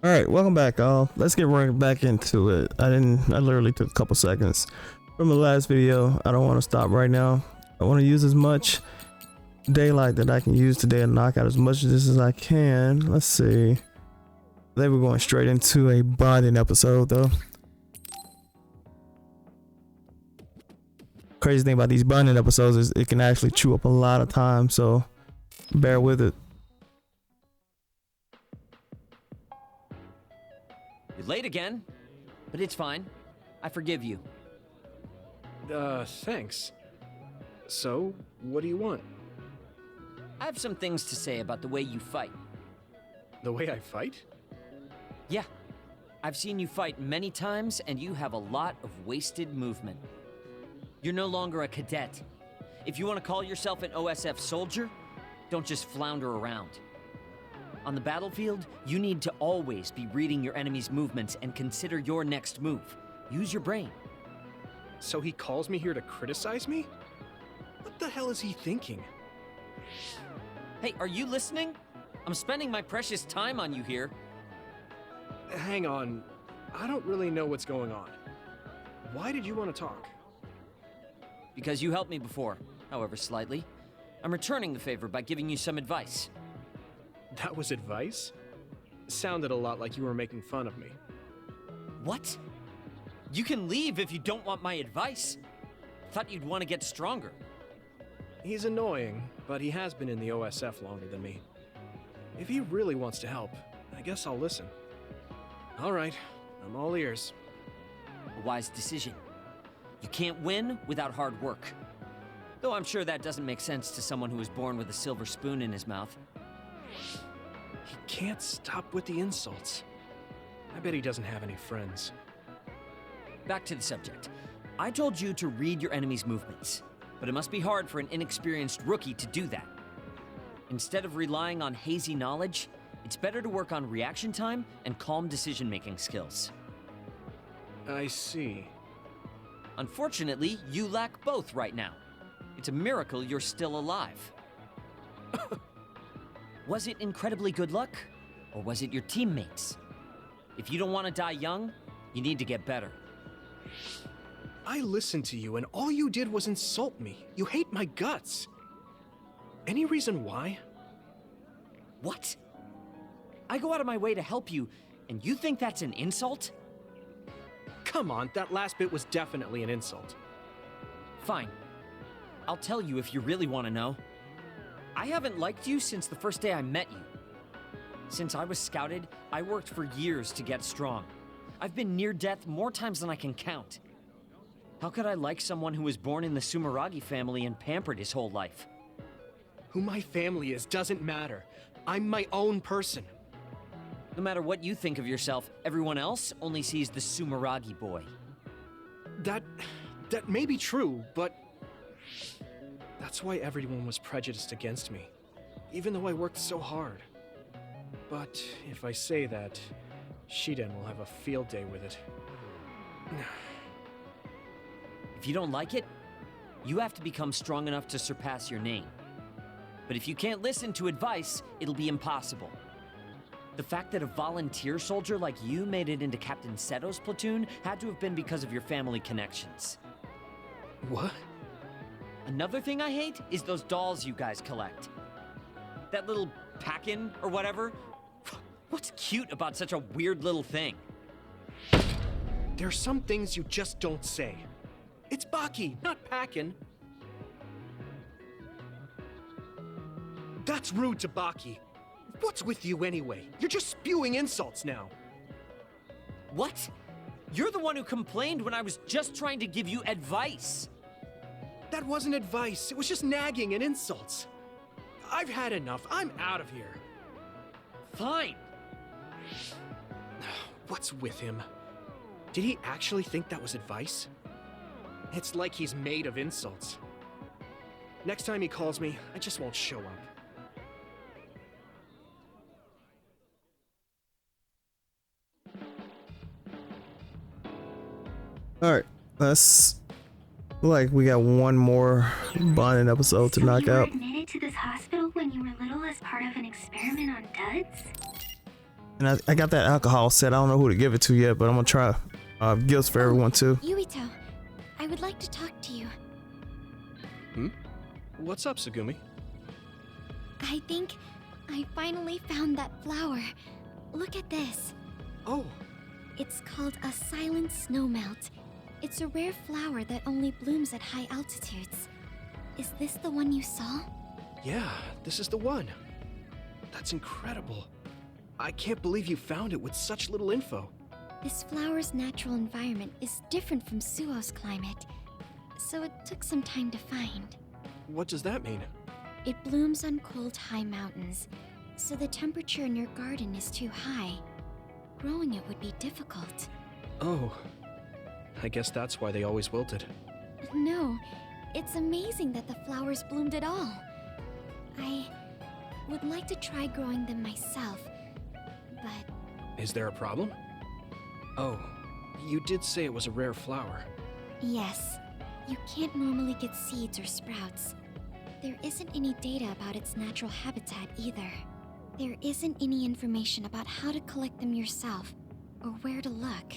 All right, welcome back, y'all. Let's get right back into it. I literally took a couple seconds from the last video. I don't want to stop right now. I want to use as much daylight that I can use today and knock out as much of this as I can. Let's see. I think we're going straight into a bonding episode, though. Crazy thing about these bonding episodes is it can actually chew up a lot of time, so bear with it. You're late again, but it's fine. I forgive you. Thanks. So, what do you want? I have some things to say about the way you fight. The way I fight? Yeah. I've seen you fight many times, and you have a lot of wasted movement. You're no longer a cadet. If you want to call yourself an OSF soldier, don't just flounder around. On the battlefield, you need to always be reading your enemy's movements and consider your next move. Use your brain. So he calls me here to criticize me? What the hell is he thinking? Hey, are you listening? I'm spending my precious time on you here. Hang on. I don't really know what's going on. Why did you want to talk? Because you helped me before, however slightly. I'm returning the favor by giving you some advice. That was advice? Sounded a lot like you were making fun of me. What? You can leave if you don't want my advice. Thought you'd want to get stronger. He's annoying, but he has been in the OSF longer than me. If he really wants to help, I guess I'll listen. Alright, I'm all ears. A wise decision. You can't win without hard work. Though I'm sure that doesn't make sense to someone who was born with a silver spoon in his mouth. He can't stop with the insults. I bet he doesn't have any friends. Back to the subject. I told you to read your enemy's movements, but it must be hard for an inexperienced rookie to do that. Instead of relying on hazy knowledge, it's better to work on reaction time and calm decision-making skills. I see. Unfortunately, you lack both right now. It's a miracle you're still alive. Was it incredibly good luck, or was it your teammates? If you don't want to die young, you need to get better. I listened to you and all you did was insult me. You hate my guts. Any reason why? What? I go out of my way to help you, and you think that's an insult? Come on, that last bit was definitely an insult. Fine. I'll tell you if you really want to know. I haven't liked you since the first day I met you. Since I was scouted, I worked for years to get strong. I've been near death more times than I can count. How could I like someone who was born in the Sumeragi family and pampered his whole life? Who my family is doesn't matter. I'm my own person. No matter what you think of yourself, everyone else only sees the Sumeragi boy. That may be true, but that's why everyone was prejudiced against me, even though I worked so hard. But if I say that, Shiden will have a field day with it. If you don't like it, you have to become strong enough to surpass your name. But if you can't listen to advice, it'll be impossible. The fact that a volunteer soldier like you made it into Captain Seto's platoon had to have been because of your family connections. What? Another thing I hate is those dolls you guys collect. That little pack-in or whatever. What's cute about such a weird little thing? There are some things you just don't say. It's Baki, not Packin. That's rude to Baki. What's with you anyway? You're just spewing insults now. What? You're the one who complained when I was just trying to give you advice. That wasn't advice. It was just nagging and insults. I've had enough. I'm out of here. Fine. What's with him? Did he actually think that was advice? It's like he's made of insults. Next time he calls me, I just won't show up. Alright, let's... Like, we got one more bonding episode to knock out. You were admitted to this hospital when you were little as part of an experiment on duds? And I got that alcohol set. I don't know who to give it to yet, but I'm gonna try gifts for everyone too. Yuito, I would like to talk to you. What's up, Tsugumi? I think I finally found that flower. Look at this. Oh, It's called a silent snowmelt. It's a rare flower that only blooms at high altitudes. Is this the one you saw? yeah, this is the one. That's incredible. I can't believe you found it with such little info. This flower's natural environment is different from Suo's climate, so it took some time to find. What does that mean? It blooms on cold, high mountains, so the temperature in your garden is too high. Growing it would be difficult. Oh, I guess that's why they always wilted. No, it's amazing that the flowers bloomed at all. I would like to try growing them myself, but Is there a problem? Oh, you did say it was a rare flower. yes, you can't normally get seeds or sprouts. There isn't any data about its natural habitat either. There isn't any information about how to collect them yourself, or where to look.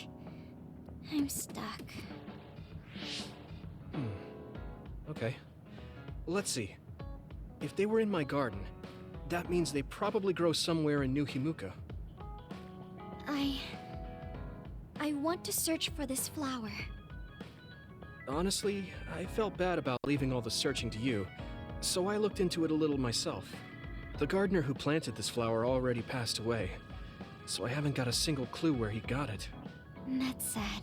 I'm stuck. Okay. Let's see. If they were in my garden, that means they probably grow somewhere in New Himuka. I want to search for this flower. Honestly, I felt bad about leaving all the searching to you, so I looked into it a little myself. The gardener who planted this flower already passed away, so I haven't got a single clue where he got it. That's sad.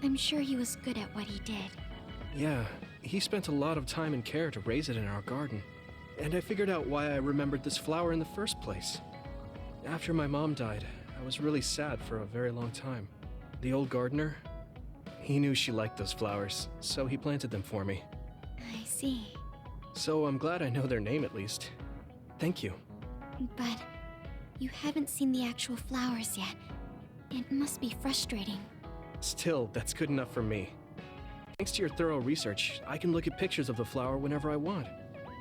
I'm sure he was good at what he did. Yeah, he spent a lot of time and care to raise it in our garden, and I figured out why I remembered this flower in the first place. After my mom died, I was really sad for a very long time. The old gardener, he knew she liked those flowers, so he planted them for me. I see. So I'm glad I know their name at least. Thank you. But you haven't seen the actual flowers yet. It must be frustrating. Still, that's good enough for me. Thanks to your thorough research, I can look at pictures of the flower whenever I want.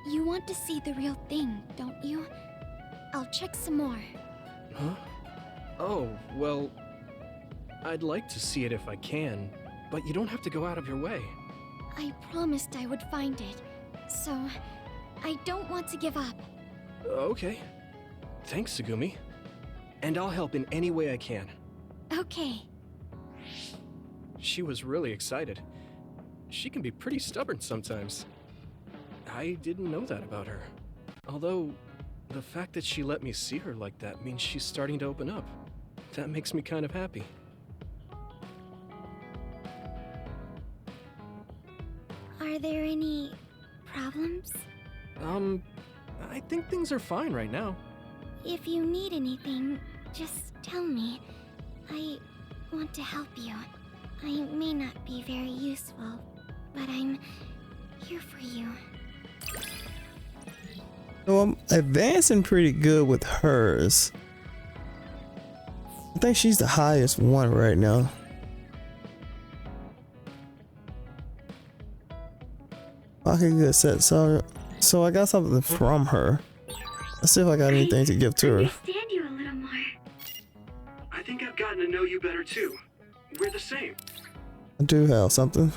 You want to see the real thing, don't you? I'll check some more. Huh? Oh, well, I'd like to see it if I can, but you don't have to go out of your way. I promised I would find it, so I don't want to give up. Okay. Thanks, Tsugumi. And I'll help in any way I can. Okay. She was really excited. She can be pretty stubborn sometimes. I didn't know that about her. Although, the fact that she let me see her like that means she's starting to open up. That makes me kind of happy. Are there any problems? I think things are fine right now. If you need anything, just tell me. I want to help you. I may not be very useful, but I'm here for you. So I'm advancing pretty good with hers. I think she's the highest one right now. Okay, good set. So I got something from her. Let's see if I got anything to give to her. Understand you a little more. I think I've gotten to know you better too. We're the same. I do have something.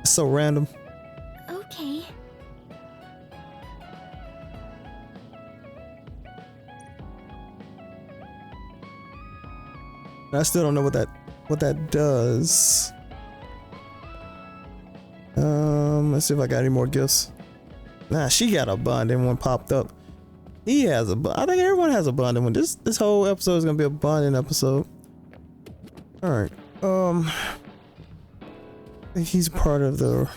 It's so random. Okay. I still don't know what that does. Let's see if I got any more gifts. Nah, she got a bonding one popped up. He has a I think everyone has a bonding one. This whole episode is gonna be a bonding episode. Alright. I think he's part of the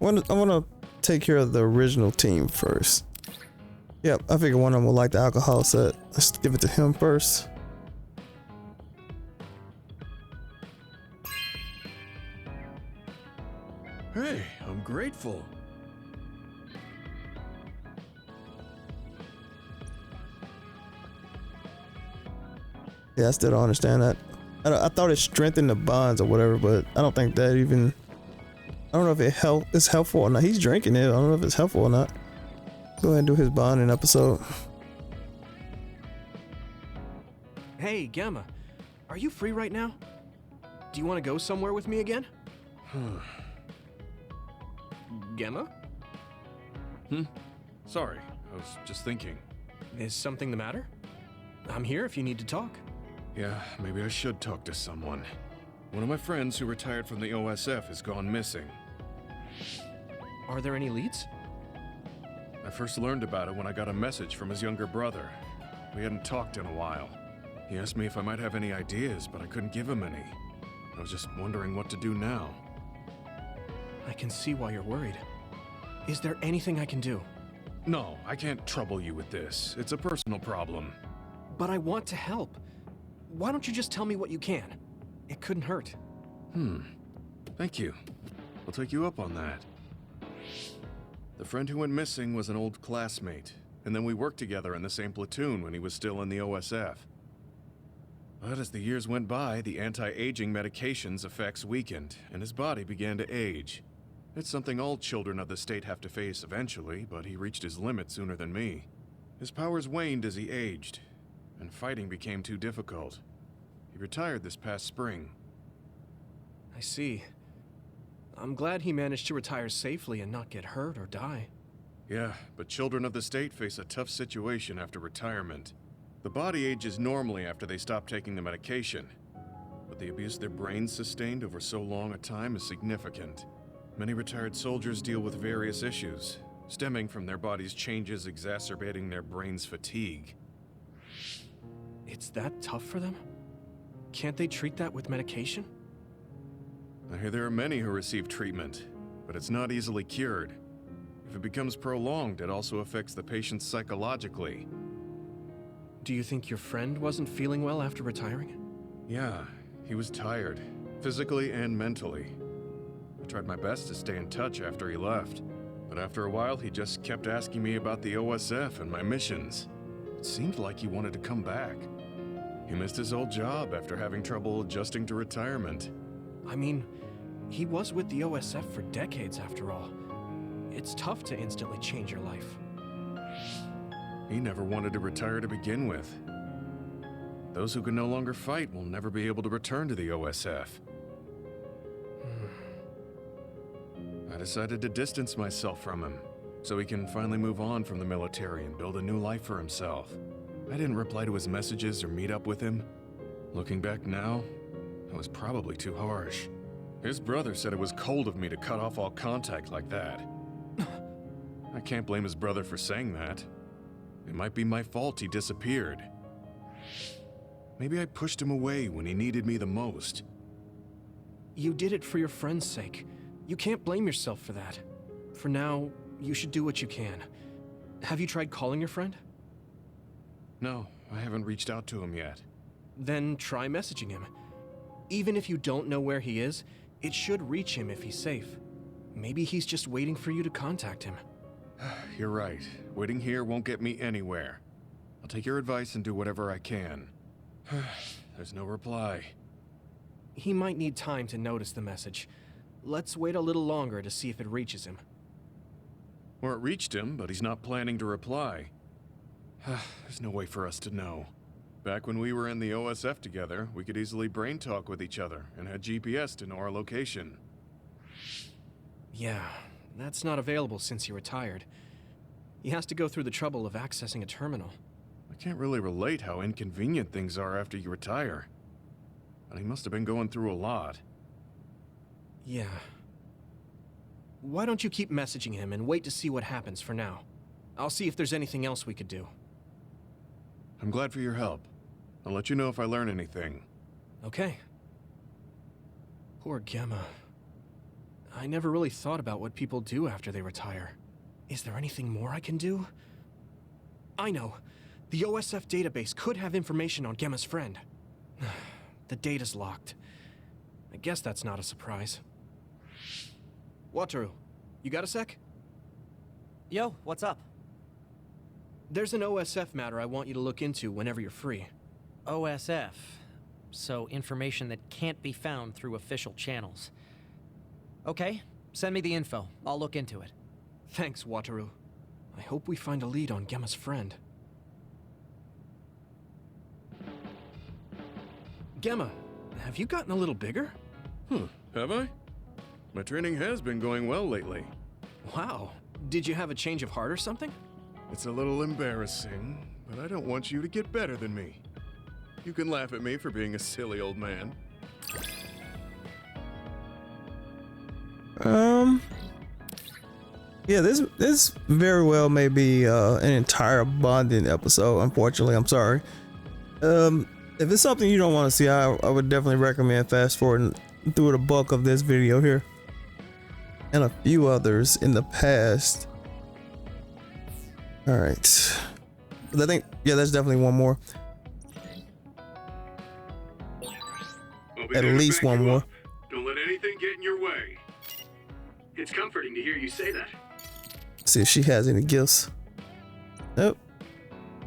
I wanna take care of the original team first. Yep, I figure one of them will like the alcohol set. Let's give it to him first. Hey, I'm grateful. Yeah, I still don't understand that. I thought it strengthened the bonds or whatever, but I don't think I don't know if it's helpful or not. He's drinking it. I don't know if it's helpful or not. Go ahead and do his bonding episode. Hey, Gamma. Are you free right now? Do you want to go somewhere with me again? Gamma? Sorry, I was just thinking. Is something the matter? I'm here if you need to talk. Yeah, maybe I should talk to someone. One of my friends who retired from the OSF has gone missing. Are there any leads? I first learned about it when I got a message from his younger brother. We hadn't talked in a while. He asked me if I might have any ideas, but I couldn't give him any. I was just wondering what to do now. I can see why you're worried. Is there anything I can do? No, I can't trouble you with this. It's a personal problem. But I want to help. Why don't you just tell me what you can? It couldn't hurt. Thank you. I'll take you up on that. The friend who went missing was an old classmate, and then we worked together in the same platoon when he was still in the OSF. But as the years went by, the anti-aging medication's effects weakened, and his body began to age. It's something all children of the state have to face eventually, but he reached his limit sooner than me. His powers waned as he aged, and fighting became too difficult. He retired this past spring. I see. I'm glad he managed to retire safely and not get hurt or die. Yeah, but children of the state face a tough situation after retirement. The body ages normally after they stop taking the medication, but the abuse their brains sustained over so long a time is significant. Many retired soldiers deal with various issues, stemming from their body's changes exacerbating their brain's fatigue. It's that tough for them? Can't they treat that with medication? I hear there are many who receive treatment, but it's not easily cured. If it becomes prolonged, it also affects the patient psychologically. Do you think your friend wasn't feeling well after retiring? Yeah, he was tired, physically and mentally. I tried my best to stay in touch after he left, but after a while he just kept asking me about the OSF and my missions. It seemed like he wanted to come back. He missed his old job after having trouble adjusting to retirement. I mean, he was with the OSF for decades after all. It's tough to instantly change your life. He never wanted to retire to begin with. Those who can no longer fight will never be able to return to the OSF. I decided to distance myself from him, so he can finally move on from the military and build a new life for himself. I didn't reply to his messages or meet up with him. Looking back now, that was probably too harsh. His brother said it was cold of me to cut off all contact like that. I can't blame his brother for saying that. It might be my fault he disappeared. Maybe I pushed him away when he needed me the most. You did it for your friend's sake. You can't blame yourself for that. For now, you should do what you can. Have you tried calling your friend? No, I haven't reached out to him yet. Then try messaging him. Even if you don't know where he is, it should reach him if he's safe. Maybe he's just waiting for you to contact him. You're right. Waiting here won't get me anywhere. I'll take your advice and do whatever I can. There's no reply. He might need time to notice the message. Let's wait a little longer to see if it reaches him. Or it reached him, but he's not planning to reply. There's no way for us to know. Back when we were in the OSF together, we could easily brain talk with each other and had GPS to know our location. Yeah, that's not available since he retired. He has to go through the trouble of accessing a terminal. I can't really relate how inconvenient things are after you retire. But he must have been going through a lot. Yeah. Why don't you keep messaging him and wait to see what happens for now? I'll see if there's anything else we could do. I'm glad for your help. I'll let you know if I learn anything. Okay. Poor Gemma. I never really thought about what people do after they retire. Is there anything more I can do? I know. The OSF database could have information on Gemma's friend. The data's locked. I guess that's not a surprise. Wataru, you got a sec? Yo, what's up? There's an OSF matter I want you to look into whenever you're free. OSF. So information that can't be found through official channels. Okay, Send me the info. I'll look into it. Thanks, Wataru. I hope we find a lead on Gemma's friend. Gemma, have you gotten a little bigger? Have I? My training has been going well lately. Wow. Did you have a change of heart or something? It's a little embarrassing, but I don't want you to get better than me. You can laugh at me for being a silly old man. Yeah, this very well may be an entire bonding episode. Unfortunately, I'm sorry. If it's something you don't want to see, I would definitely recommend fast forwarding through the bulk of this video here and a few others in the past. All right, I think there's definitely one more. At least one more. Don't let anything get in your way. It's comforting to hear you say that. See if she has any gifts. Nope,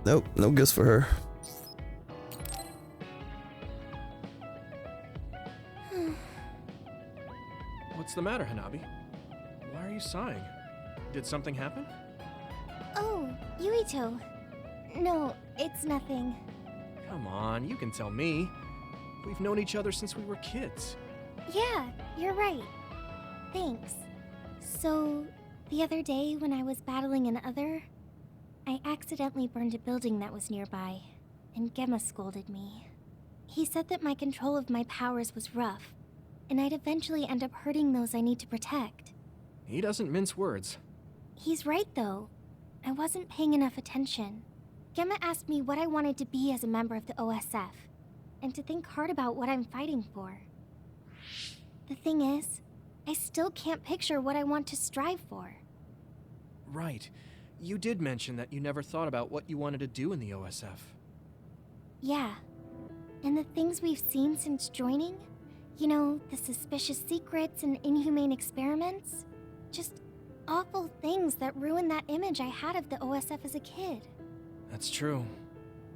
no gifts for her. What's the matter, Hanabi? Why are you sighing? Did something happen? Oh, Yuito. No, it's nothing. Come on, you can tell me. We've known each other since we were kids. Yeah, you're right. Thanks. So, the other day when I was battling an other, I accidentally burned a building that was nearby, and Gemma scolded me. He said that my control of my powers was rough, and I'd eventually end up hurting those I need to protect. He doesn't mince words. He's right, though. I wasn't paying enough attention. Gemma asked me what I wanted to be as a member of the OSF, and to think hard about what I'm fighting for. The thing is, I still can't picture what I want to strive for. Right. You did mention that you never thought about what you wanted to do in the OSF. Yeah. And the things we've seen since joining, you know, the suspicious secrets and inhumane experiments, just awful things that ruined that image I had of the OSF as a kid. That's true.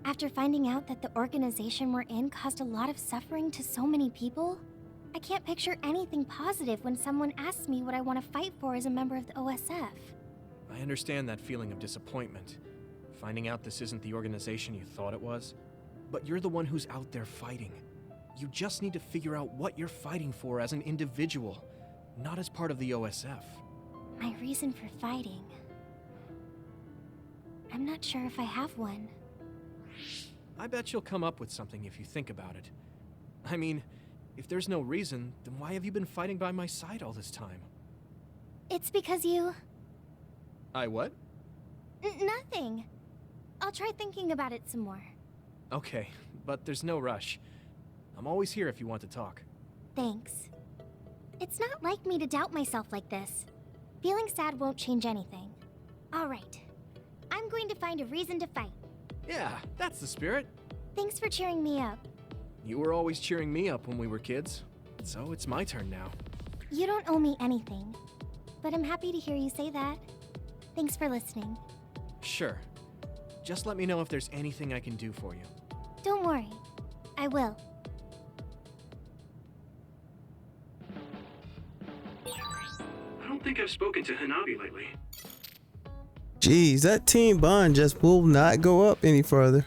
After finding out that the organization we're in caused a lot of suffering to so many people, I can't picture anything positive when someone asks me what I want to fight for as a member of the OSF. I understand that feeling of disappointment. Finding out this isn't the organization you thought it was. But you're the one who's out there fighting. You just need to figure out what you're fighting for as an individual, not as part of the OSF. My reason for fighting... I'm not sure if I have one. I bet you'll come up with something if you think about it. I mean, if there's no reason, then why have you been fighting by my side all this time? It's because you... I what? Nothing. I'll try thinking about it some more. Okay, but there's no rush. I'm always here if you want to talk. Thanks. It's not like me to doubt myself like this. Feeling sad won't change anything. All right. I'm going to find a reason to fight. Yeah, that's the spirit. Thanks for cheering me up. You were always cheering me up when we were kids, so it's my turn now. You don't owe me anything, but I'm happy to hear you say that. Thanks for listening. Sure. Just let me know if there's anything I can do for you. Don't worry. I will. I don't think I've spoken to Hanabi lately. Jeez, that team bond just will not go up any further.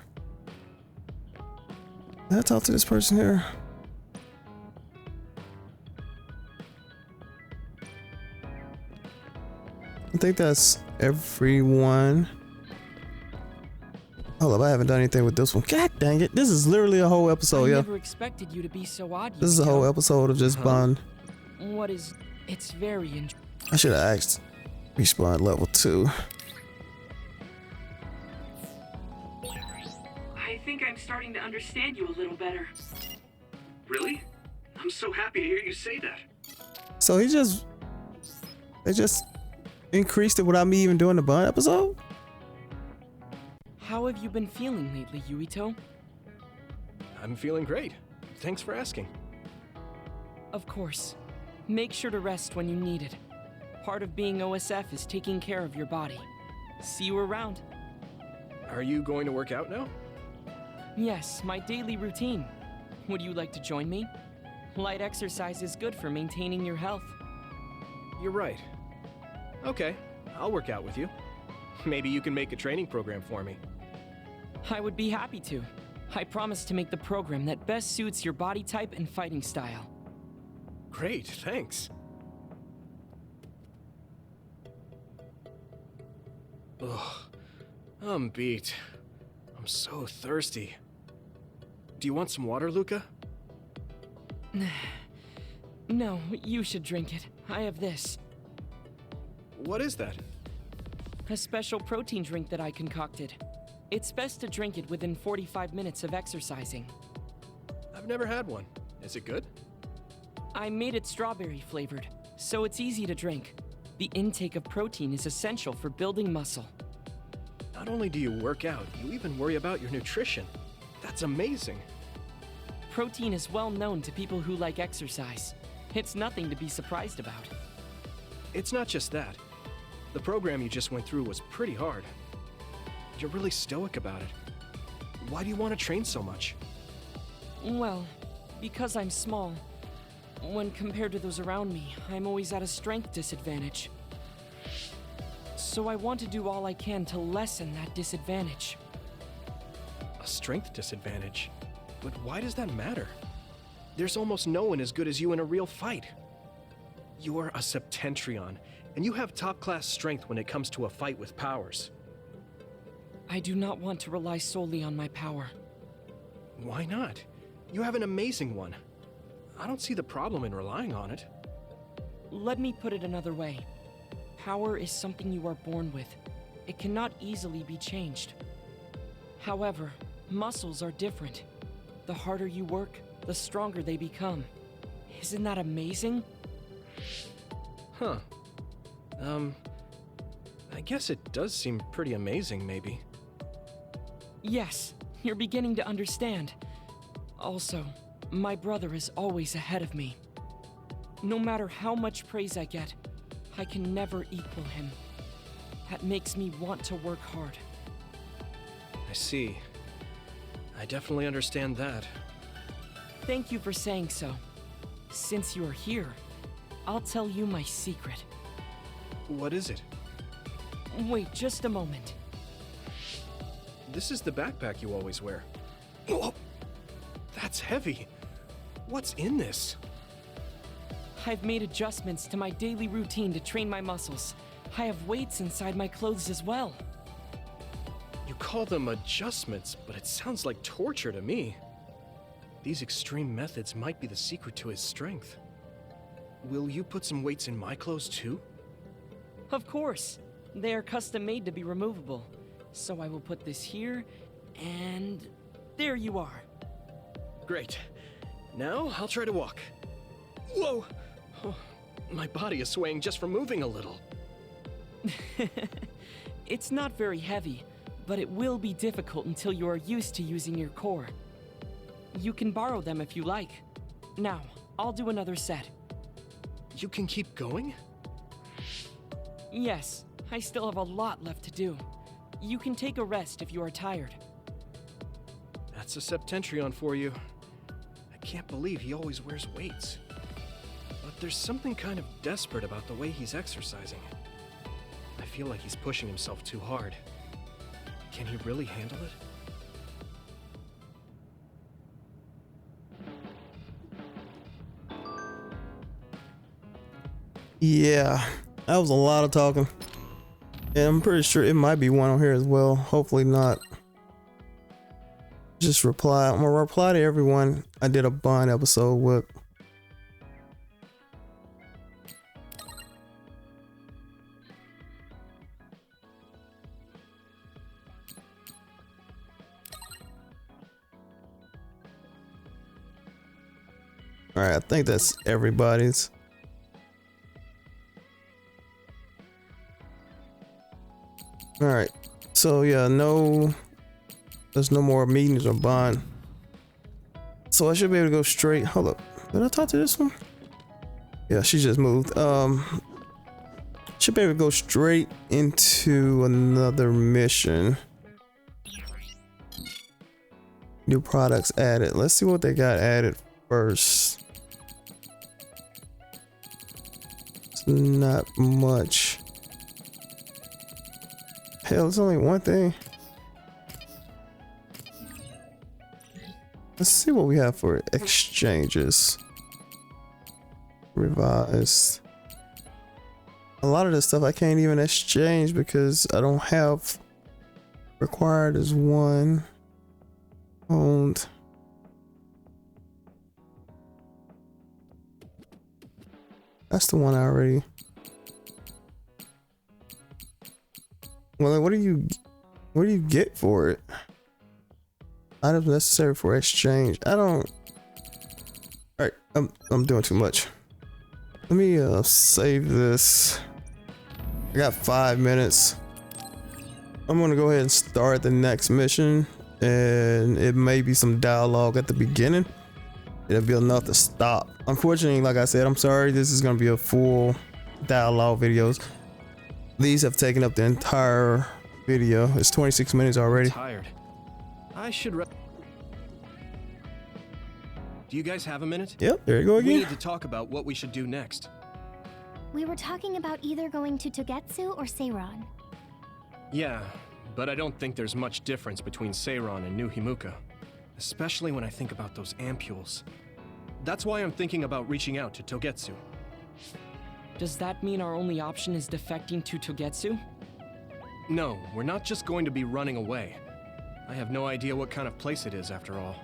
Can I talk to this person here? I think that's everyone. Hold up, I haven't done anything with this one. God dang it, this is literally a whole episode, I yo. never expected you to be so odd. This is a whole episode of just bond. What is... It's very I should have asked. Respawn level 2. I think I'm starting to understand you a little better. Really? I'm so happy to hear you say that. So they just increased it without me even doing the bond episode? How have you been feeling lately, Yuito? I'm feeling great. Thanks for asking. Of course. Make sure to rest when you need it. Part of being OSF is taking care of your body. See you around. Are you going to work out now? Yes, my daily routine. Would you like to join me? Light exercise is good for maintaining your health. you're right. Okay, I'll work out with you. Maybe you can make a training program for me. I would be happy to. I promise to make the program that best suits your body type and fighting style. Great, thanks. Ugh, I'm beat. I'm so thirsty. Do you want some water, Luca? No, you should drink it. I have this. What is that? A special protein drink that I concocted. It's best to drink it within 45 minutes of exercising. I've never had one. Is it good? I made it strawberry flavored, so it's easy to drink. The intake of protein is essential for building muscle. Not only do you work out, you even worry about your nutrition. That's amazing. Protein is well known to people who like exercise. It's nothing to be surprised about. It's not just that. The program you just went through was pretty hard. You're really stoic about it. Why do you want to train so much? Well, because I'm small. When compared to those around me, I'm always at a strength disadvantage. So I want to do all I can to lessen that disadvantage. A strength disadvantage? But why does that matter? There's almost no one as good as you in a real fight. You are a Septentrion, and you have top-class strength when it comes to a fight with powers. I do not want to rely solely on my power. Why not? You have an amazing one. I don't see the problem in relying on it. Let me put it another way. Power is something you are born with. It cannot easily be changed. However, muscles are different. The harder you work, the stronger they become. Isn't that amazing? Huh. I guess it does seem pretty amazing, maybe. Yes, you're beginning to understand. Also, my brother is always ahead of me. No matter how much praise I get, I can never equal him. That makes me want to work hard. I see. I definitely understand that. Thank you for saying so. Since you are here, I'll tell you my secret. What is it? Wait just a moment. This is the backpack you always wear. Whoa! That's heavy. What's in this? I've made adjustments to my daily routine to train my muscles. I have weights inside my clothes as well. You call them adjustments, but it sounds like torture to me. These extreme methods might be the secret to his strength. Will you put some weights in my clothes too? Of course. They are custom made to be removable. So I will put this here, and there you are. Great. Now I'll try to walk. Whoa! Oh, my body is swaying just from moving a little. It's not very heavy, but it will be difficult until you are used to using your core. You can borrow them if you like. Now, I'll do another set. You can keep going? Yes, I still have a lot left to do. You can take a rest if you are tired. That's a Septentrion for you. I can't believe he always wears weights. But there's something kind of desperate about the way he's exercising. I feel like he's pushing himself too hard. Can he really handle it? Yeah, that was a lot of talking. And I'm pretty sure it might be one on here as well. Hopefully not. Just reply. I'm gonna reply to everyone I did a Bond episode with. All right, I think that's everybody's. All right, so yeah, there's no more meetings or Bond. So I should be able to go straight. Hold up, did I talk to this one? Yeah, she just moved. Should be able to go straight into another mission. New products added. Let's see what they got added first. not much. Hell, it's only one thing. Let's see what we have for exchanges. Revised. A lot of this stuff I can't even exchange because I don't have required as one. Owned. That's the one I already. Well, what do you get for it? Items necessary for exchange. I don't. All right, I'm doing too much. Let me save this. I got 5 minutes. I'm gonna go ahead and start the next mission, and it may be some dialogue at the beginning. It'll be enough to stop. Unfortunately, like I said, I'm sorry. This is gonna be a full dialogue videos. These have taken up the entire video. It's 26 minutes already. I'm tired. I should. Do you guys have a minute? Yep, there you go We again. need to talk about what we should do next. We were talking about either going to Togetsu or Seiron. Yeah, but I don't think there's much difference between Seiron and New Himuka. Especially when I think about those ampules. That's why I'm thinking about reaching out to Togetsu. Does that mean our only option is defecting to Togetsu? No, we're not just going to be running away. I have no idea what kind of place it is after all.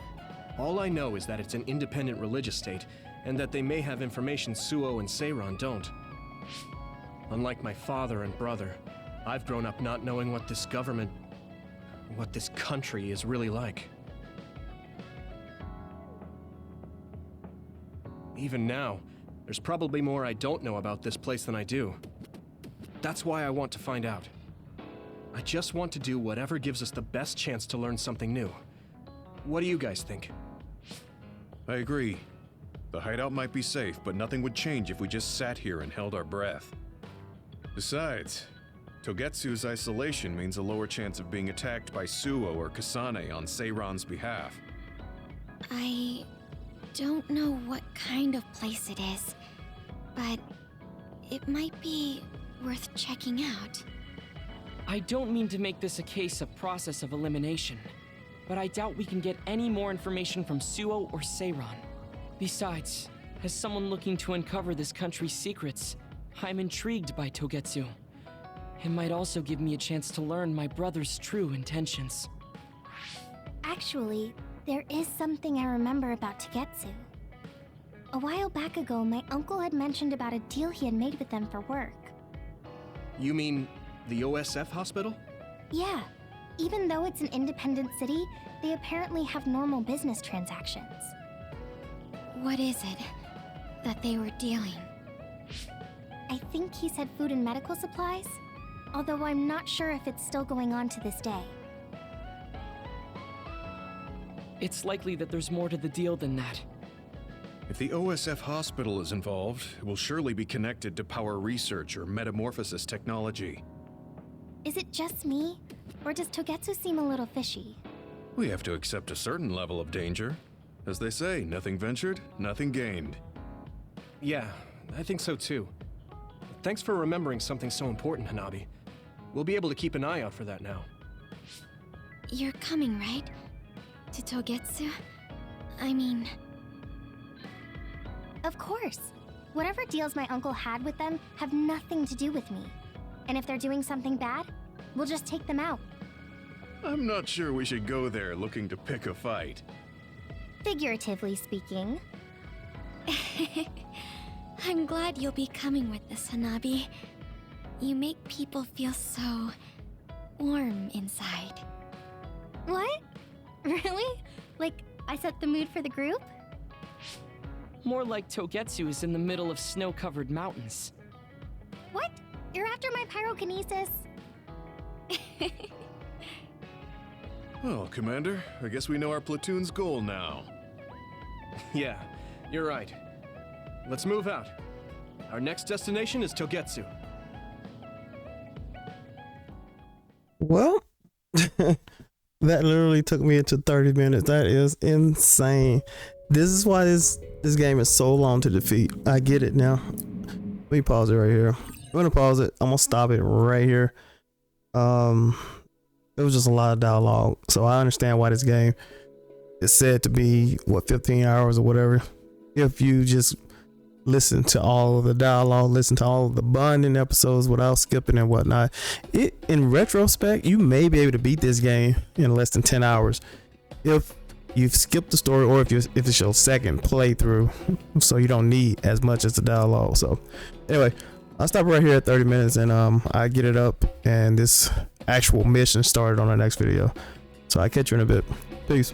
All I know is that it's an independent religious state, and that they may have information Suo and Seiron don't. Unlike my father and brother, I've grown up not knowing what this government, what this country is really like. Even now, there's probably more I don't know about this place than I do. That's why I want to find out. I just want to do whatever gives us the best chance to learn something new. What do you guys think? I agree. The hideout might be safe, but nothing would change if we just sat here and held our breath. Besides, Togetsu's isolation means a lower chance of being attacked by Suo or Kasane on Seiron's behalf. I don't know what kind of place it is, but it might be worth checking out. I don't mean to make this a case of process of elimination, but I doubt we can get any more information from Suo or Seiron. Besides, as someone looking to uncover this country's secrets, I'm intrigued by Togetsu. It might also give me a chance to learn my brother's true intentions. Actually, there is something I remember about Togetsu. A while back ago, my uncle had mentioned about a deal he had made with them for work. You mean the OSF hospital? Yeah, even though it's an independent city, they apparently have normal business transactions. What is it that they were dealing? I think he said food and medical supplies, although I'm not sure if it's still going on to this day. It's likely that there's more to the deal than that. If the OSF hospital is involved, it will surely be connected to power research or metamorphosis technology. Is it just me, or does Togetsu seem a little fishy? We have to accept a certain level of danger. As they say, nothing ventured, nothing gained. Yeah, I think so too. Thanks for remembering something so important, Hanabi. We'll be able to keep an eye out for that now. You're coming, right? To Togetsu? I mean... Of course. Whatever deals my uncle had with them have nothing to do with me. And if they're doing something bad, we'll just take them out. I'm not sure we should go there looking to pick a fight. Figuratively speaking. I'm glad you'll be coming with us, Hanabi. You make people feel so... warm inside. What? Really? Like, I set the mood for the group? More like Togetsu is in the middle of snow-covered mountains. What? You're after my pyrokinesis? Well, Commander, I guess we know our platoon's goal now. Yeah, you're right. Let's move out. Our next destination is Togetsu. Well, that literally took me into 30 minutes. That is insane. This is why this game is so long to defeat. I get it now. Let me pause it right here. I'm gonna pause it. I'm gonna stop it right here. It was just a lot of dialogue, so I understand why this game is said to be what 15 hours or whatever. If you just listen to all of the dialogue, listen to all of the bonding episodes without skipping and whatnot, in retrospect, you may be able to beat this game in less than 10 hours if you've skipped the story or if it's your second playthrough, so you don't need as much as the dialogue. So anyway, I'll stop right here at 30 minutes and I get it up and this actual mission started on the next video. So I'll catch you in a bit. Peace.